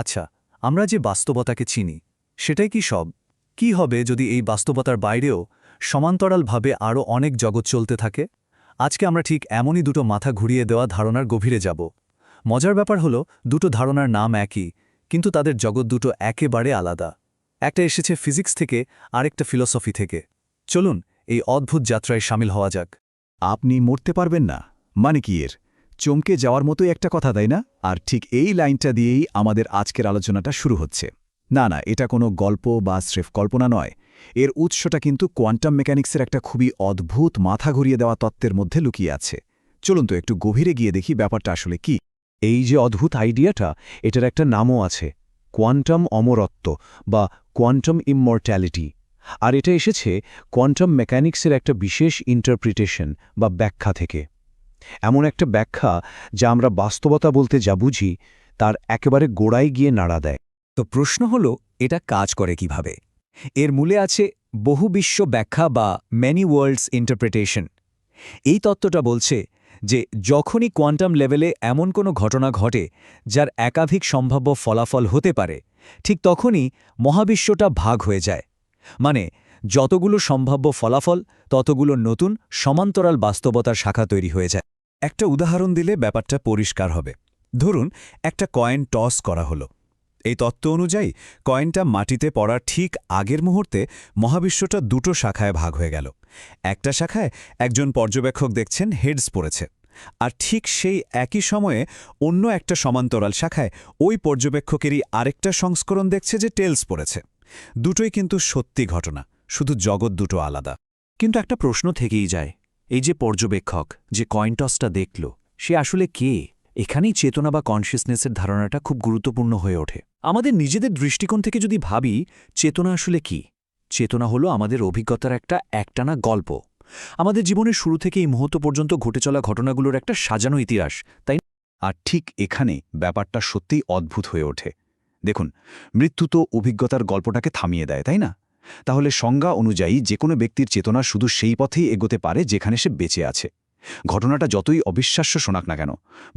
আচ্ছা, আমরা যে বাস্তবতাকে চিনি সেটাই কি সব? কি হবে যদি এই বাস্তবতার বাইরেও সমান্তরালভাবে আরও অনেক জগৎ চলতে থাকে? আজকে আমরা ঠিক এমনই দুটো মাথা ঘুরিয়ে দেওয়া ধারণার গভীরে যাব। মজার ব্যাপার হলো দুটো ধারণার নাম একই, কিন্তু তাদের জগৎ দুটো একেবারে আলাদা। একটা এসেছে ফিজিক্স থেকে, আরেকটা ফিলসফি থেকে। চলুন এই অদ্ভুত যাত্রায় সামিল হওয়া যাক। আপনি মরতে পারবেন না মানে কি এর চমকে যাওয়ার মতোই একটা কথা, তাই না? আর ঠিক এই লাইনটা দিয়েই আমাদের আজকের আলোচনাটা শুরু হচ্ছে। না, এটা কোনো গল্প বা স্রেফ কল্পনা নয়। এর উৎসটা কিন্তু কোয়ান্টাম মেকানিক্সের একটা খুবই অদ্ভুত মাথা ঘুরিয়ে দেওয়া তত্ত্বের মধ্যে লুকিয়ে আছে। চলুন তো একটু গভীরে গিয়ে দেখি ব্যাপারটা আসলে কি। এই যে অদ্ভুত আইডিয়াটা, এটার একটা নামও আছে, কোয়ান্টাম অমরত্ব বা কোয়ান্টাম ইমমর্ট্যালিটি। আর এটা এসেছে কোয়ান্টাম মেকানিক্সের একটা বিশেষ ইন্টারপ্রিটেশন বা ব্যাখ্যা থেকে। এমন একটা ব্যাখ্যা যা আমরা বাস্তবতা বলতে যা বুঝি তার একেবারে গোড়ায় গিয়ে নাড়া দেয়। তো প্রশ্ন হল, এটা কাজ করে কিভাবে? এর মূলে আছে বহুবিশ্ব ব্যাখ্যা বা ম্যানি ওয়ার্ল্ডস ইন্টারপ্রিটেশন। এই তত্ত্বটা বলছে যে যখনই কোয়ান্টাম লেভেলে এমন কোনো ঘটনা ঘটে যার একাধিক সম্ভাব্য ফলাফল হতে পারে, ঠিক তখনই মহাবিশ্বটা ভাগ হয়ে যায়। মানে যতগুলো সম্ভাব্য ফলাফল, ততগুলো নতুন সমান্তরাল বাস্তবতার শাখা তৈরি হয়ে যায়। একটা উদাহরণ দিলে ব্যাপারটা পরিষ্কার হবে। ধরুন একটা কয়েন টস করা হলো। এই তত্ত্ব অনুযায়ী কয়েনটা মাটিতে পড়ার ঠিক আগের মুহূর্তে মহাবিশ্বটা দুটো শাখায় ভাগ হয়ে গেল। একটা শাখায় একজন পর্যবেক্ষক দেখছেন হেডস পড়েছে, আর ঠিক সেই একই সময়ে অন্য একটা সমান্তরাল শাখায় ওই পর্যবেক্ষকেরই আরেকটা সংস্করণ দেখছে যে টেলস পড়েছে। দুটোই কিন্তু সত্যি ঘটনা, শুধু জগৎ দুটো আলাদা। কিন্তু একটা প্রশ্ন থেকেই যায়, এই যে পর্যবেক্ষক যে কয়েন টসটা দেখল, সে আসলে কে? এখানেই চেতনা বা কনসিয়াসনেসের ধারণাটা খুব গুরুত্বপূর্ণ হয়ে ওঠে। আমাদের নিজেদের দৃষ্টিকোণ থেকে যদি ভাবি, চেতনা আসলে কি? চেতনা হলো আমাদের অভিজ্ঞতার একটা একটানা গল্প। আমাদের জীবনের শুরু থেকে এই মুহূর্ত পর্যন্ত ঘটে চলা ঘটনাগুলোর একটা সাজানো ইতিহাস, তাই না? আর ঠিক এখানে ব্যাপারটা সত্যিই অদ্ভুত হয়ে ওঠে। দেখুন, মৃত্যু তো অভিজ্ঞতার গল্পটাকে থামিয়ে দেয়, তাই না? তাহলে সংজ্ঞা অনুযায়ী যে কোনো ব্যক্তির চেতনা শুধু সেই পথেই এগোতে পারে যেখানে সে বেঁচে আছে। ঘটনাটা যতই অবিশ্বাস্য শোনাক না কেন,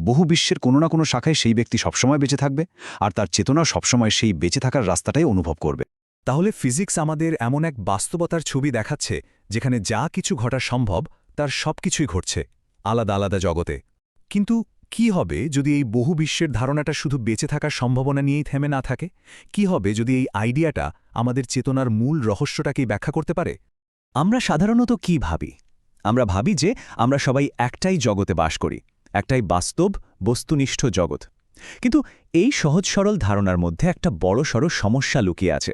বহু বিশ্বের কোনো না কোনো শাখায় সেই ব্যক্তি সবসময় বেঁচে থাকবে, আর তার চেতনা সবসময় সেই বেঁচে থাকার রাস্তাটাই অনুভব করবে। তাহলে ফিজিক্স আমাদের এমন এক বাস্তবতার ছবি দেখাচ্ছে যেখানে যা কিছু ঘটা সম্ভব তার সবকিছুই ঘটছে আলাদা আলাদা জগতে। কিন্তু কি হবে যদি এই বহু বিশ্বের ধারণাটা শুধু বেঁচে থাকার সম্ভাবনা নিয়েই থেমে না থাকে? কি হবে যদি এই আইডিয়াটা আমাদের চেতনার মূল রহস্যটাকেই ব্যাখ্যা করতে পারে? আমরা সাধারণত কি ভাবি? আমরা ভাবি যে আমরা সবাই একটাই জগতে বাস করি, একটাই বাস্তব বস্তুনিষ্ঠ জগৎ। কিন্তু এই সহজ সরল ধারণার মধ্যে একটা বড়সড় সমস্যা লুকিয়ে আছে।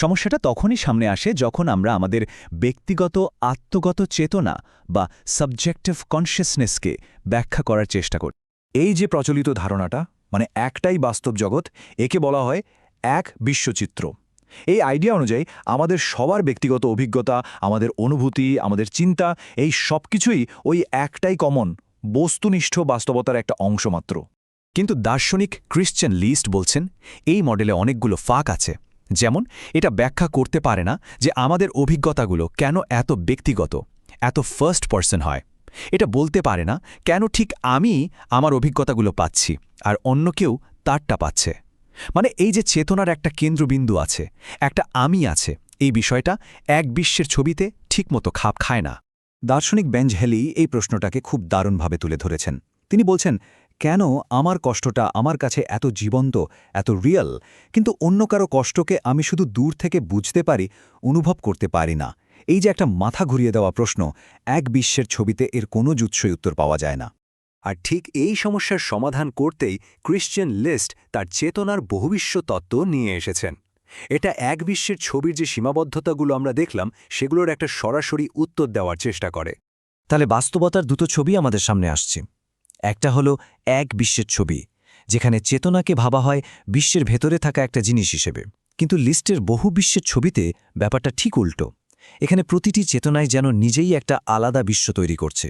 সমস্যাটা তখনই সামনে আসে যখন আমরা আমাদের ব্যক্তিগত আত্মগত চেতনা বা সাবজেক্টিভ কনসিয়াসনেসকে ব্যাখ্যা করার চেষ্টা করি। এই যে প্রচলিত ধারণাটা, মানে একটাই বাস্তব জগৎ, একে বলা হয় এক বিশ্বচিত্র। এই আইডিয়া অনুযায়ী আমাদের সবার ব্যক্তিগত অভিজ্ঞতা, আমাদের অনুভূতি, আমাদের চিন্তা, এই সব কিছুই ওই একটাই কমন বস্তুনিষ্ঠ বাস্তবতার একটা অংশ মাত্র। কিন্তু দার্শনিক ক্রিশ্চিয়ান লিস্ট বলছেন এই মডেলে অনেকগুলো ফাঁক আছে। যেমন, এটা ব্যাখ্যা করতে পারে না যে আমাদের অভিজ্ঞতাগুলো কেন এত ব্যক্তিগত, এত ফার্স্ট পারসন হয়। এটা বলতে পারে না কেন ঠিক আমি আমার অভিজ্ঞতাগুলো পাচ্ছি আর অন্য কেউ তারটা পাচ্ছে। মানে এই যে চেতনার একটা কেন্দ্রবিন্দু আছে, একটা আমি আছে, এই বিষয়টা এক বিশ্বের ছবিতে ঠিকমতো খাপ খায় না। দার্শনিক বেঞ্জ হেলি এই প্রশ্নটাকে খুব দারুণভাবে তুলে ধরেছেন। তিনি বলছেন, কেন আমার কষ্টটা আমার কাছে এত জীবন্ত, এত রিয়েল, কিন্তু অন্য কারো কষ্টকে আমি শুধু দূর থেকে বুঝতে পারি, অনুভব করতে পারি না? এই যে একটা মাথা ঘুরিয়ে দেওয়া প্রশ্ন, এক বিশ্বের ছবিতে এর কোনো জুৎসই উত্তর পাওয়া যায় না। আর ঠিক এই সমস্যার সমাধান করতেই ক্রিশ্চিয়ান লিস্ট তার চেতনার বহুবিশ্ব তত্ত্ব নিয়ে এসেছেন। এটা এক বিশ্বের ছবির যে সীমাবদ্ধতাগুলো আমরা দেখলাম, সেগুলোর একটা সরাসরি উত্তর দেওয়ার চেষ্টা করে। তাহলে বাস্তবতার দুটো ছবি আমাদের সামনে আসছে। একটা হলো এক বিশ্বের ছবি, যেখানে চেতনাকে ভাবা হয় বিশ্বের ভেতরে থাকা একটা জিনিস হিসেবে। কিন্তু লিস্টের বহু বিশ্বের ছবিতে ব্যাপারটা ঠিক উল্টো। এখানে প্রতিটি চেতনায় যেন নিজেই একটা আলাদা বিশ্ব তৈরি করছে,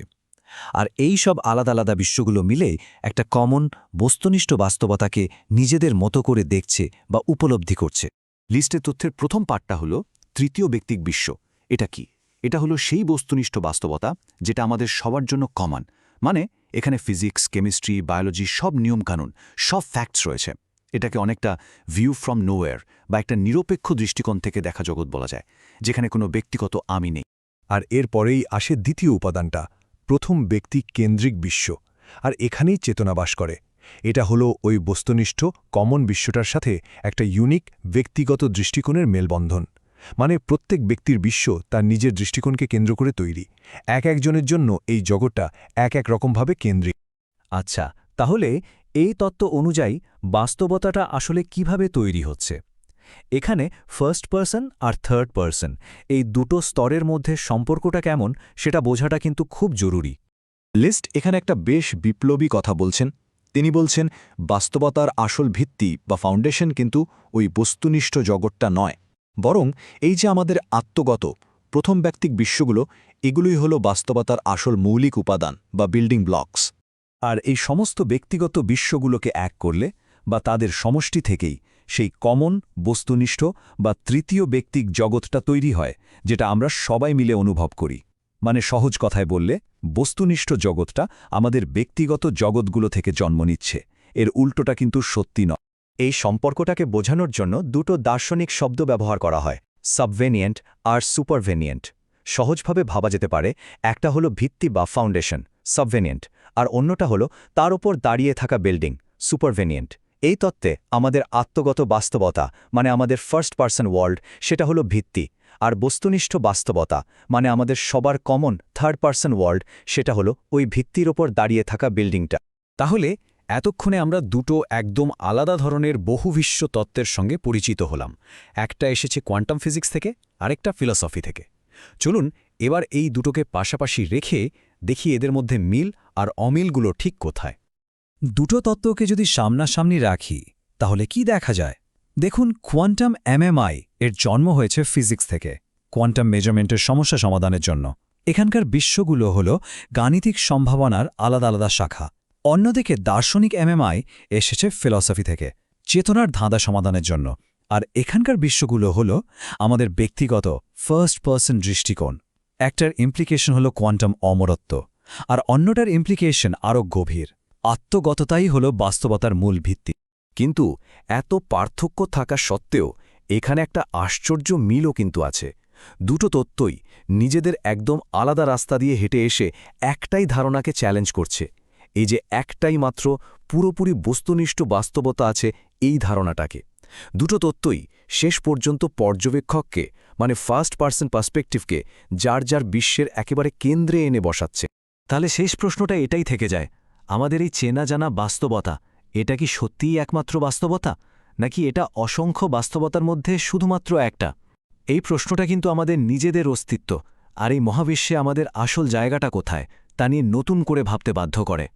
আর এই সব আলাদা আলাদা বিশ্বগুলো মিলে একটা কমন বস্তুনিষ্ঠ বাস্তবতাকে নিজেদের মতো করে দেখছে বা উপলব্ধি করছে। লিস্টের তথ্যের প্রথম পার্টটা হলো তৃতীয় ব্যক্তিক বিশ্ব। এটা কি? এটা হলো সেই বস্তুনিষ্ঠ বাস্তবতা যেটা আমাদের সবার জন্য কমন। মানে এখানে ফিজিক্স, কেমিস্ট্রি, বায়োলজি, সব নিয়মকানুন, সব ফ্যাক্টস রয়েছে। এটাকে অনেকটা ভিউ ফ্রম নোওয়্যার বা একটা নিরপেক্ষ দৃষ্টিকোণ থেকে দেখা জগৎ বলা যায়, যেখানে কোনো ব্যক্তিগত আমি নেই। আর এরপরেই আসে দ্বিতীয় উপাদানটা, প্রথম ব্যক্তি কেন্দ্রিক বিশ্ব। আর এখানেই চেতনা বাস করে। এটা হলো ওই বস্তুনিষ্ঠ কমন বিশ্বটার সাথে একটা ইউনিক ব্যক্তিগত দৃষ্টিকোণের মেলবন্ধন। মানে প্রত্যেক ব্যক্তির বিশ্ব তার নিজের দৃষ্টিকোণকে কেন্দ্র করে তৈরি। একজনের জন্য এই জগৎটা এক রকমভাবে কেন্দ্রিক। আচ্ছা, তাহলে এই তত্ত্ব অনুযায়ী বাস্তবতাটা আসলে কিভাবে তৈরি হচ্ছে? এখানে ফার্স্ট পারসন আর থার্ড পারসন এই দুটো স্তরের মধ্যে সম্পর্কটা কেমন সেটা বোঝাটা কিন্তু খুব জরুরি। লিস্ট এখানে একটা বেশ বিপ্লবী কথা বলছেন। তিনি বলছেন বাস্তবতার আসল ভিত্তি বা ফাউন্ডেশন কিন্তু ওই বস্তুনিষ্ঠ জগৎটা নয়, বরং এই যে আমাদের আত্মগত প্রথম ব্যক্তিক বিশ্বগুলো, এগুলোই হলো বাস্তবতার আসল মৌলিক উপাদান বা বিল্ডিং ব্লকস। আর এই সমস্ত ব্যক্তিগত বিশ্বগুলোকে এক করলে বা তাদের সমষ্টি থেকেই সেই কমন বস্তুনিষ্ঠ বা তৃতীয় ব্যক্তিক জগৎটা তৈরি হয়, যেটা আমরা সবাই মিলে অনুভব করি। মানে সহজ কথায় বললে, বস্তুনিষ্ঠ জগৎটা আমাদের ব্যক্তিগত জগৎগুলো থেকে জন্ম নিচ্ছে। এর উল্টোটা কিন্তু সত্যি নয়। এই সম্পর্কটাকে বোঝানোর জন্য দুটো দার্শনিক শব্দ ব্যবহার করা হয়, সাবভেনিয়েন্ট আর সুপারভেনিয়েন্ট। সহজভাবে ভাবা যেতে পারে, একটা হলো ভিত্তি বা ফাউন্ডেশন, সাবভেনিয়েন্ট, আর অন্যটা হলো তার ওপর দাঁড়িয়ে থাকা বিল্ডিং, সুপারভেনিয়েন্ট। এই তত্ত্বে আমাদের আত্মগত বাস্তবতা মানে আমাদের ফার্স্ট পারসন ওয়ার্ল্ড, সেটা হলো ভিত্তি, আর বস্তুনিষ্ঠ বাস্তবতা মানে আমাদের সবার কমন থার্ড পারসন ওয়ার্ল্ড, সেটা হলো ওই ভিত্তির ওপর দাঁড়িয়ে থাকা বিল্ডিংটা। তাহলে এতক্ষণে আমরা দুটো একদম আলাদা ধরনের বহুবিশ্ব তত্ত্বের সঙ্গে পরিচিত হলাম। একটা এসেছে কোয়ান্টাম ফিজিক্স থেকে, আরেকটা ফিলসফি থেকে। চলুন এবার এই দুটোকে পাশাপাশি রেখে দেখি এদের মধ্যে মিল আর অমিলগুলো ঠিক কোথায়। দুটো তত্ত্বকে যদি সামনাসামনি রাখি তাহলে কি দেখা যায়? দেখুন, কোয়ান্টাম এমএমআই এর জন্ম হয়েছে ফিজিক্স থেকে, কোয়ান্টাম মেজারমেন্টের সমস্যা সমাধানের জন্য। এখানকার বিশ্বগুলো হল গাণিতিক সম্ভাবনার আলাদা আলাদা শাখা। অন্যদিকে দার্শনিক এমএমআই এসেছে ফিলসফি থেকে, চেতনার ধাঁধা সমাধানের জন্য। আর এখানকার বিশ্বগুলো হল আমাদের ব্যক্তিগত ফার্স্ট পারসন দৃষ্টিকোণ। একটার ইমপ্লিকেশন হল কোয়ান্টাম অমরত্ব, আর অন্যটার ইমপ্লিকেশন আরও গভীর। আত্মগততাই হল বাস্তবতার মূল ভিত্তি। কিন্তু এত পার্থক্য থাকা সত্ত্বেও এখানে একটা আশ্চর্য মিলও কিন্তু আছে। দুটো তত্ত্বই নিজেদের একদম আলাদা রাস্তা দিয়ে হেঁটে এসে একটাই ধারণাকে চ্যালেঞ্জ করছে, এই যে একটাই মাত্র পুরোপুরি বস্তুনিষ্ঠ বাস্তবতা আছে এই ধারণাটাকে। দুটো তত্ত্বই শেষ পর্যন্ত পর্যবেক্ষককে মানে ফার্স্ট পারসন পার্সপেক্টিভকে যার যার বিশ্বের একেবারে কেন্দ্রে এনে বসাচ্ছে। তাহলে শেষ প্রশ্নটা এটাই থেকে যায়, আমাদের এই চেনা জানা বাস্তবতা, এটা কি সত্যিই একমাত্র বাস্তবতা, নাকি এটা অসংখ্য বাস্তবতার মধ্যে শুধুমাত্র একটা? এই প্রশ্নটা কিন্তু আমাদের নিজেদের অস্তিত্ব আর এই মহাবিশ্বে আমাদের আসল জায়গাটা কোথায় তা নিয়ে নতুন করে ভাবতে বাধ্য করে।